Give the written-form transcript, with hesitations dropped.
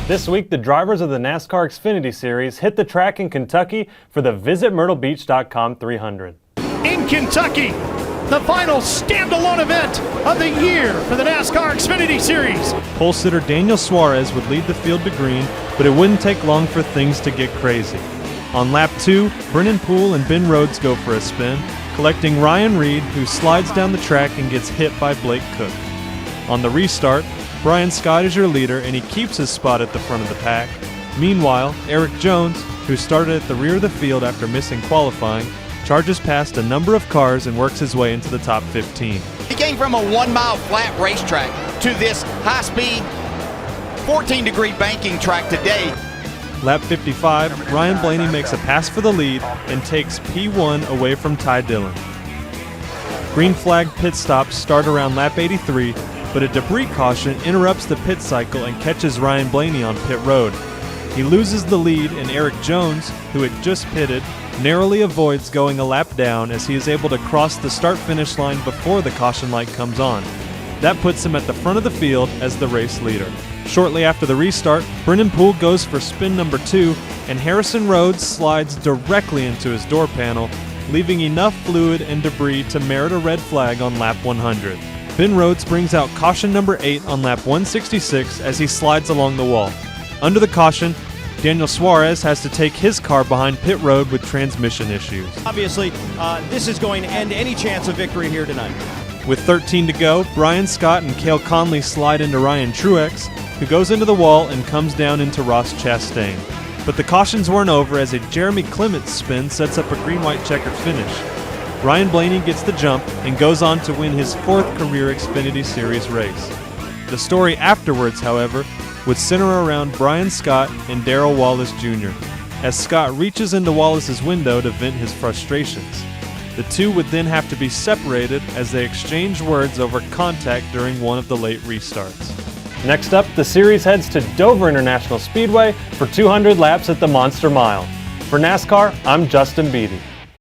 This week, the drivers of the NASCAR Xfinity Series hit the track in Kentucky for the VisitMyrtleBeach.com 300. In Kentucky, the final standalone event of the year for the NASCAR Xfinity Series. Pole sitter Daniel Suarez would lead the field to green, but it wouldn't take long for things to get crazy. On lap 2, Brennan Poole and Ben Rhodes go for a spin, collecting Ryan Reed, who slides down the track and gets hit by Blake Cook. On the restart, Brian Scott is your leader and he keeps his spot at the front of the pack. Meanwhile, Eric Jones, who started at the rear of the field after missing qualifying, charges past a number of cars and works his way into the top 15. He came from a 1-mile flat racetrack to this high-speed 14-degree banking track today. Lap 55, Ryan Blaney makes a pass for the lead and takes P1 away from Ty Dillon. Green flag pit stops start around lap 83, but a debris caution interrupts the pit cycle and catches Ryan Blaney on pit road. He loses the lead, and Eric Jones, who had just pitted, narrowly avoids going a lap down as he is able to cross the start-finish line before the caution light comes on. That puts him at the front of the field as the race leader. Shortly after the restart, Brennan Poole goes for spin number 2, and Harrison Rhodes slides directly into his door panel, leaving enough fluid and debris to merit a red flag on lap 100. Ben Rhodes brings out caution number 8 on lap 166 as he slides along the wall. Under the caution, Daniel Suarez has to take his car behind pit road with transmission issues. Obviously, this is going to end any chance of victory here tonight. With 13 to go, Brian Scott and Cale Conley slide into Ryan Truex, who goes into the wall and comes down into Ross Chastain. But the cautions weren't over as a Jeremy Clements spin sets up a green-white checkered finish. Ryan Blaney gets the jump and goes on to win his 4th career Xfinity Series race. The story afterwards, however, would center around Brian Scott and Darrell Wallace Jr., as Scott reaches into Wallace's window to vent his frustrations. The two would then have to be separated as they exchange words over contact during one of the late restarts. Next up, the series heads to Dover International Speedway for 200 laps at the Monster Mile. For NASCAR, I'm Justin Beatty.